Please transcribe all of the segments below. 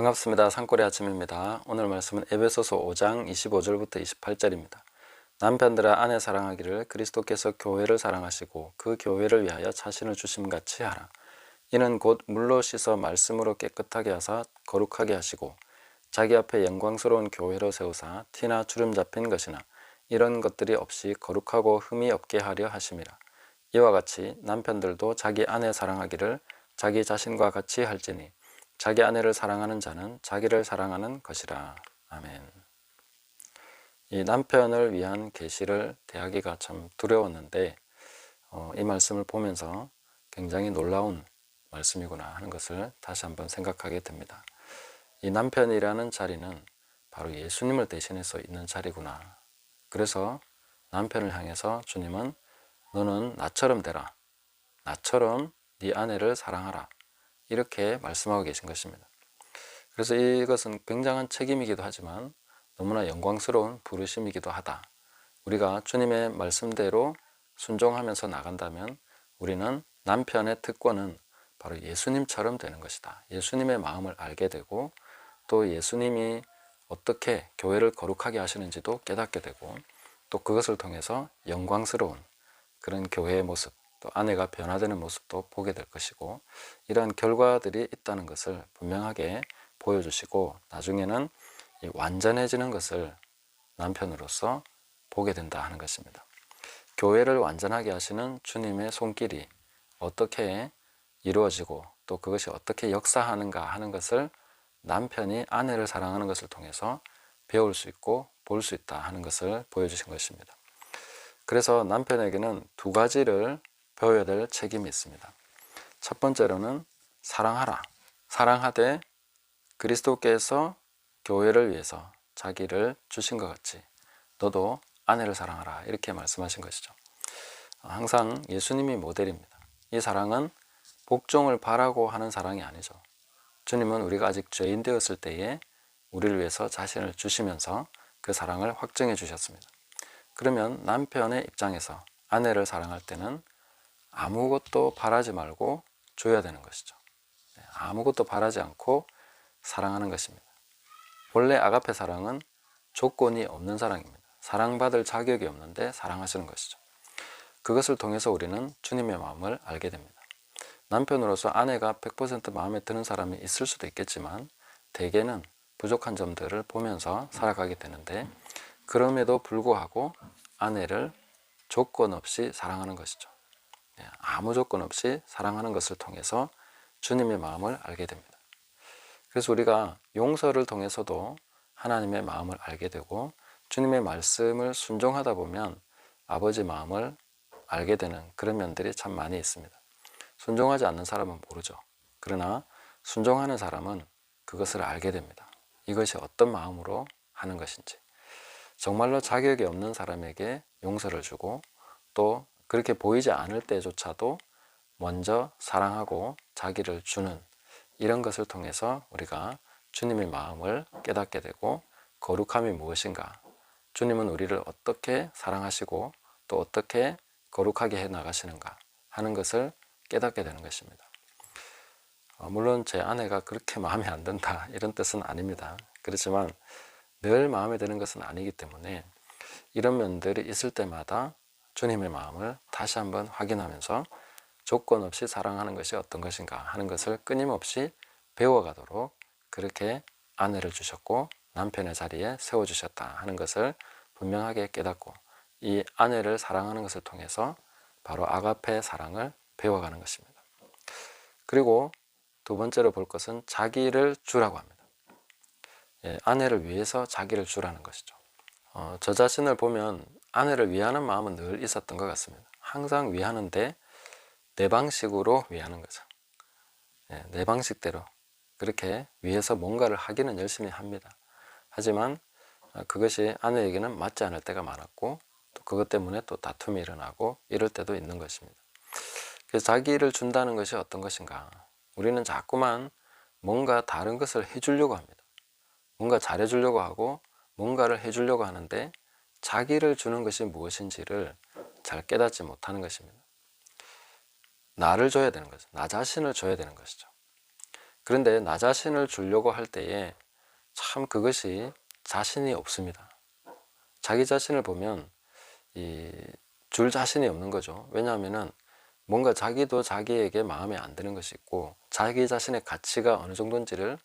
반갑습니다. 산골의 아침입니다. 오늘 말씀은 에베소서 5장 25절부터 28절입니다. 남편들아 아내 사랑하기를 그리스도께서 교회를 사랑하시고 그 교회를 위하여 자신을 주심같이 하라. 이는 곧 물로 씻어 말씀으로 깨끗하게 하사 거룩하게 하시고 자기 앞에 영광스러운 교회로 세우사 티나 주름 잡힌 것이나 이런 것들이 없이 거룩하고 흠이 없게 하려 하심이라. 이와 같이 남편들도 자기 아내 사랑하기를 자기 자신과 같이 할지니 자기 아내를 사랑하는 자는 자기를 사랑하는 것이라. 아멘. 이 남편을 위한 계시를 대하기가 참 두려웠는데 이 말씀을 보면서 굉장히 놀라운 말씀이구나 하는 것을 다시 한번 생각하게 됩니다. 이 남편이라는 자리는 바로 예수님을 대신해서 있는 자리구나. 그래서 남편을 향해서 주님은 너는 나처럼 되라. 나처럼 네 아내를 사랑하라. 이렇게 말씀하고 계신 것입니다. 그래서 이것은 굉장한 책임이기도 하지만 너무나 영광스러운 부르심이기도 하다. 우리가 주님의 말씀대로 순종하면서 나간다면 우리는 남편의 특권은 바로 예수님처럼 되는 것이다. 예수님의 마음을 알게 되고 또 예수님이 어떻게 교회를 거룩하게 하시는지도 깨닫게 되고 또 그것을 통해서 영광스러운 그런 교회의 모습, 또 아내가 변화되는 모습도 보게 될 것이고 이러한 결과들이 있다는 것을 분명하게 보여주시고 나중에는 완전해지는 것을 남편으로서 보게 된다 하는 것입니다. 교회를 완전하게 하시는 주님의 손길이 어떻게 이루어지고 또 그것이 어떻게 역사하는가 하는 것을 남편이 아내를 사랑하는 것을 통해서 배울 수 있고 볼 수 있다 하는 것을 보여주신 것입니다. 그래서 남편에게는 두 가지를 배워야 될 책임이 있습니다. 첫 번째로는 사랑하라. 사랑하되 그리스도께서 교회를 위해서 자기를 주신 것 같이 너도 아내를 사랑하라. 이렇게 말씀하신 것이죠. 항상 예수님이 모델입니다. 이 사랑은 복종을 바라고 하는 사랑이 아니죠. 주님은 우리가 아직 죄인 되었을 때에 우리를 위해서 자신을 주시면서 그 사랑을 확증해 주셨습니다. 그러면 남편의 입장에서 아내를 사랑할 때는 아무것도 바라지 말고 줘야 되는 것이죠. 아무것도 바라지 않고 사랑하는 것입니다. 원래 아가페 사랑은 조건이 없는 사랑입니다. 사랑받을 자격이 없는데 사랑하시는 것이죠. 그것을 통해서 우리는 주님의 마음을 알게 됩니다. 남편으로서 아내가 100% 마음에 드는 사람이 있을 수도 있겠지만 대개는 부족한 점들을 보면서 살아가게 되는데 그럼에도 불구하고 아내를 조건 없이 사랑하는 것이죠. 아무 조건 없이 사랑하는 것을 통해서 주님의 마음을 알게 됩니다. 그래서 우리가 용서를 통해서도 하나님의 마음을 알게 되고 주님의 말씀을 순종하다 보면 아버지 마음을 알게 되는 그런 면들이 참 많이 있습니다. 순종하지 않는 사람은 모르죠. 그러나 순종하는 사람은 그것을 알게 됩니다. 이것이 어떤 마음으로 하는 것인지. 정말로 자격이 없는 사람에게 용서를 주고 또 그렇게 보이지 않을 때조차도 먼저 사랑하고 자기를 주는 이런 것을 통해서 우리가 주님의 마음을 깨닫게 되고 거룩함이 무엇인가, 주님은 우리를 어떻게 사랑하시고 또 어떻게 거룩하게 해 나가시는가 하는 것을 깨닫게 되는 것입니다. 물론 제 아내가 그렇게 마음에 안 든다 이런 뜻은 아닙니다. 그렇지만 늘 마음에 드는 것은 아니기 때문에 이런 면들이 있을 때마다 주님의 마음을 다시 한번 확인하면서 조건 없이 사랑하는 것이 어떤 것인가 하는 것을 끊임없이 배워가도록 그렇게 아내를 주셨고 남편의 자리에 세워주셨다 하는 것을 분명하게 깨닫고 이 아내를 사랑하는 것을 통해서 바로 아가페 사랑을 배워가는 것입니다. 그리고 두 번째로 볼 것은 자기를 주라고 합니다. 아내를 위해서 자기를 주라는 것이죠. 저 자신을 보면 아내를 위하는 마음은 늘 있었던 것 같습니다. 항상 위하는데 내 방식으로 위하는 거죠. 내 방식대로 그렇게 위해서 뭔가를 하기는 열심히 합니다. 하지만 그것이 아내에게는 맞지 않을 때가 많았고 또 그것 때문에 또 다툼이 일어나고 이럴 때도 있는 것입니다. 그래서 자기를 준다는 것이 어떤 것인가? 우리는 자꾸만 뭔가 다른 것을 해주려고 합니다. 뭔가 잘해주려고 하고 뭔가를 해주려고 하는데 자기를 주는 것이 무엇인지를 잘 깨닫지 못하는 것입니다. 나를 줘야 되는 거죠. 나 자신을 줘야 되는 것이죠. 그런데 나 자신을 주려고 할 때에 참 그것이 자신이 없습니다. 자기 자신을 보면 줄 자신이 없는 거죠. 왜냐하면은 뭔가 자기도 자기에게 마음에 안 드는 것이 있고 자기 자신의 가치가 어느 정도인지를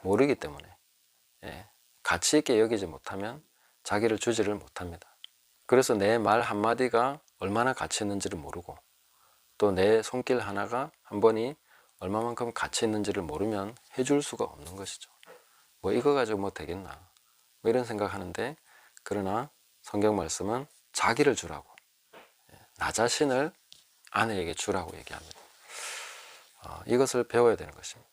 모르기 때문에 가치 있게 여기지 못하면 자기를 주지를 못합니다. 그래서 내 말 한마디가 얼마나 가치 있는지를 모르고 또 내 손길 하나가 한 번이 얼마만큼 가치 있는지를 모르면 해줄 수가 없는 것이죠. 뭐 이거 가지고 뭐 되겠나 뭐 이런 생각하는데, 그러나 성경 말씀은 자기를 주라고, 나 자신을 아내에게 주라고 얘기합니다. 이것을 배워야 되는 것입니다.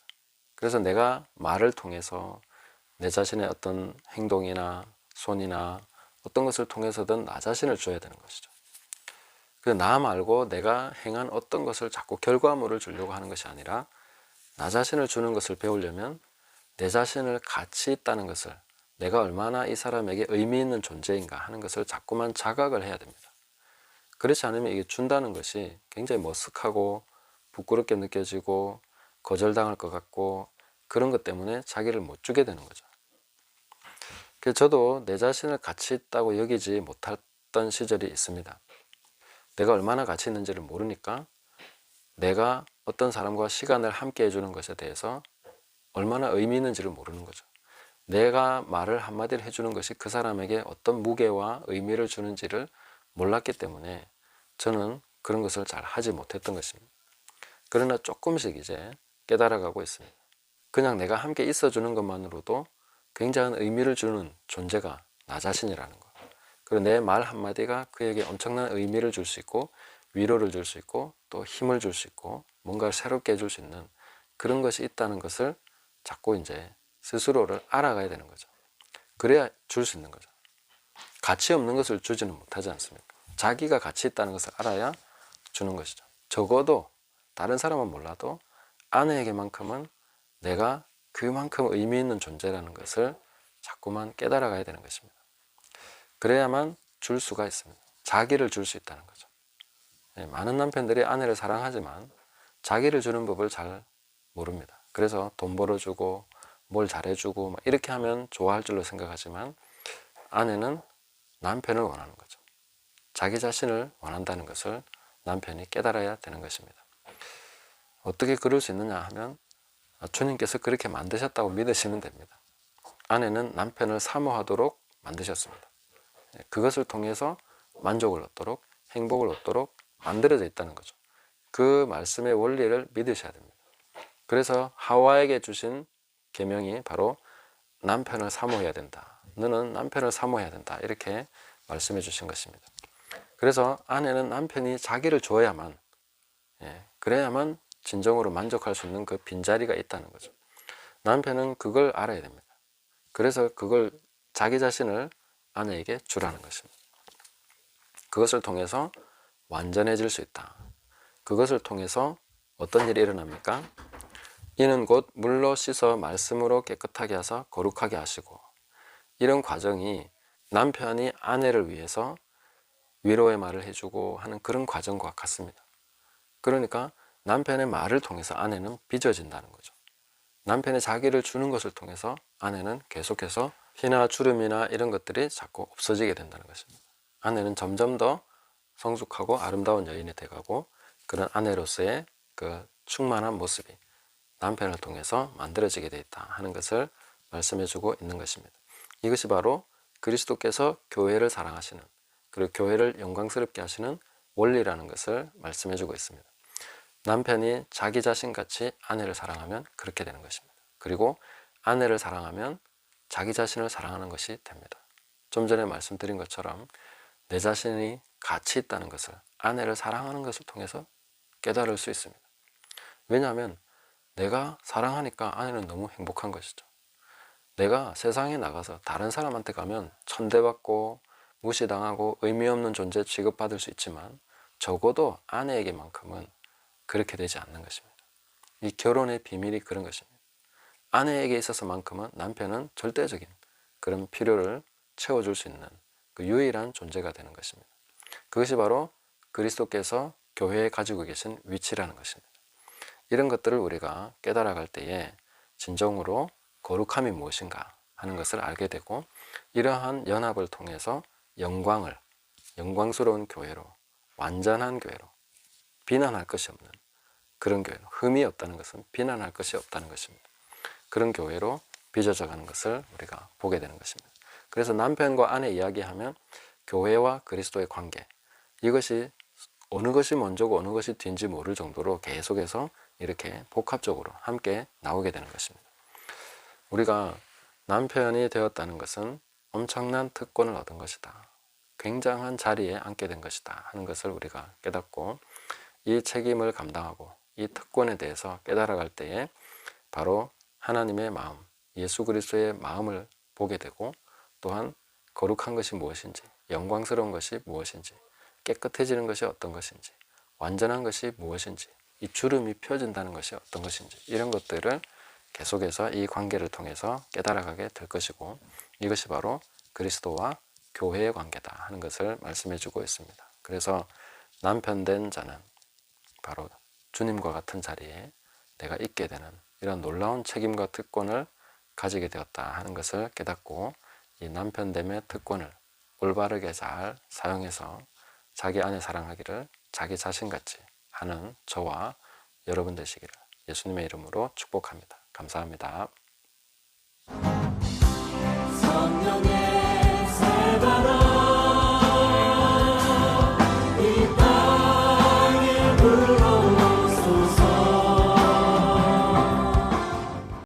그래서 내가 말을 통해서 내 자신의 어떤 행동이나 손이나 어떤 것을 통해서든 나 자신을 줘야 되는 것이죠. 나 말고 내가 행한 어떤 것을 자꾸 결과물을 주려고 하는 것이 아니라 나 자신을 주는 것을 배우려면 내 자신을 가치 있다는 것을, 내가 얼마나 이 사람에게 의미 있는 존재인가 하는 것을 자꾸만 자각을 해야 됩니다. 그렇지 않으면 이게 준다는 것이 굉장히 머쓱하고 부끄럽게 느껴지고 거절당할 것 같고 그런 것 때문에 자기를 못 주게 되는 거죠. 그래서 저도 내 자신을 가치 있다고 여기지 못했던 시절이 있습니다. 내가 얼마나 가치 있는지를 모르니까 내가 어떤 사람과 시간을 함께 해주는 것에 대해서 얼마나 의미 있는지를 모르는 거죠. 내가 말을 한마디를 해주는 것이 그 사람에게 어떤 무게와 의미를 주는지를 몰랐기 때문에 저는 그런 것을 잘 하지 못했던 것입니다. 그러나 조금씩 이제 깨달아가고 있습니다. 그냥 내가 함께 있어주는 것만으로도 굉장한 의미를 주는 존재가 나 자신이라는 것. 그리고 내 말 한마디가 그에게 엄청난 의미를 줄 수 있고 위로를 줄 수 있고 또 힘을 줄 수 있고 뭔가를 새롭게 해줄 수 있는 그런 것이 있다는 것을 자꾸 이제 스스로를 알아가야 되는 거죠. 그래야 줄 수 있는 거죠. 가치 없는 것을 주지는 못하지 않습니까? 자기가 가치 있다는 것을 알아야 주는 것이죠. 적어도 다른 사람은 몰라도 아내에게만큼은 내가 그만큼 의미 있는 존재라는 것을 자꾸만 깨달아가야 되는 것입니다. 그래야만 줄 수가 있습니다. 자기를 줄 수 있다는 거죠. 많은 남편들이 아내를 사랑하지만 자기를 주는 법을 잘 모릅니다. 그래서 돈 벌어주고 뭘 잘해주고 이렇게 하면 좋아할 줄로 생각하지만 아내는 남편을 원하는 거죠. 자기 자신을 원한다는 것을 남편이 깨달아야 되는 것입니다. 어떻게 그럴 수 있느냐 하면 주님께서 그렇게 만드셨다고 믿으시면 됩니다. 아내는 남편을 사모하도록 만드셨습니다. 그것을 통해서 만족을 얻도록 행복을 얻도록 만들어져 있다는 거죠. 그 말씀의 원리를 믿으셔야 됩니다. 그래서 하와에게 주신 계명이 바로 남편을 사모해야 된다. 너는 남편을 사모해야 된다. 이렇게 말씀해 주신 것입니다. 그래서 아내는 남편이 자기를 줘야만, 그래야만 진정으로 만족할 수 있는 그 빈자리가 있다는 거죠. 남편은 그걸 알아야 됩니다. 그래서 그걸 자기 자신을 아내에게 주라는 것입니다. 그것을 통해서 완전해질 수 있다. 그것을 통해서 어떤 일이 일어납니까? 이는 곧 물로 씻어 말씀으로 깨끗하게 하사 거룩하게 하시고, 이런 과정이 남편이 아내를 위해서 위로의 말을 해주고 하는 그런 과정과 같습니다. 그러니까 남편의 말을 통해서 아내는 빚어진다는 거죠. 남편의 자기를 주는 것을 통해서 아내는 계속해서 피나 주름이나 이런 것들이 자꾸 없어지게 된다는 것입니다. 아내는 점점 더 성숙하고 아름다운 여인이 돼가고 그런 아내로서의 그 충만한 모습이 남편을 통해서 만들어지게 되어 있다 하는 것을 말씀해주고 있는 것입니다. 이것이 바로 그리스도께서 교회를 사랑하시는, 그리고 교회를 영광스럽게 하시는 원리라는 것을 말씀해주고 있습니다. 남편이 자기 자신같이 아내를 사랑하면 그렇게 되는 것입니다. 그리고 아내를 사랑하면 자기 자신을 사랑하는 것이 됩니다. 좀 전에 말씀드린 것처럼 내 자신이 가치 있다는 것을 아내를 사랑하는 것을 통해서 깨달을 수 있습니다. 왜냐하면 내가 사랑하니까 아내는 너무 행복한 것이죠. 내가 세상에 나가서 다른 사람한테 가면 천대받고 무시당하고 의미 없는 존재 취급받을 수 있지만 적어도 아내에게만큼은 그렇게 되지 않는 것입니다. 이 결혼의 비밀이 그런 것입니다. 아내에게 있어서만큼은 남편은 절대적인 그런 필요를 채워줄 수 있는 그 유일한 존재가 되는 것입니다. 그것이 바로 그리스도께서 교회에 가지고 계신 위치라는 것입니다. 이런 것들을 우리가 깨달아갈 때에 진정으로 거룩함이 무엇인가 하는 것을 알게 되고, 이러한 연합을 통해서 영광스러운 교회로, 완전한 교회로, 비난할 것이 없는 그런 교회로, 흠이 없다는 것은 비난할 것이 없다는 것입니다. 그런 교회로 빚어져 가는 것을 우리가 보게 되는 것입니다. 그래서 남편과 아내 이야기하면 교회와 그리스도의 관계, 이것이 어느 것이 먼저고 어느 것이 뒤인지 모를 정도로 계속해서 이렇게 복합적으로 함께 나오게 되는 것입니다. 우리가 남편이 되었다는 것은 엄청난 특권을 얻은 것이다, 굉장한 자리에 앉게 된 것이다 하는 것을 우리가 깨닫고, 이 책임을 감당하고 이 특권에 대해서 깨달아갈 때에 바로 하나님의 마음, 예수 그리스도의 마음을 보게 되고, 또한 거룩한 것이 무엇인지, 영광스러운 것이 무엇인지, 깨끗해지는 것이 어떤 것인지, 완전한 것이 무엇인지, 이 주름이 펴진다는 것이 어떤 것인지, 이런 것들을 계속해서 이 관계를 통해서 깨달아가게 될 것이고, 이것이 바로 그리스도와 교회의 관계다 하는 것을 말씀해 주고 있습니다. 그래서 남편 된 자는 바로 주님과 같은 자리에 내가 있게 되는 이런 놀라운 책임과 특권을 가지게 되었다 하는 것을 깨닫고, 이 남편됨의 특권을 올바르게 잘 사용해서 자기 아내 사랑하기를 자기 자신같이 하는 저와 여러분 되시기를 예수님의 이름으로 축복합니다. 감사합니다.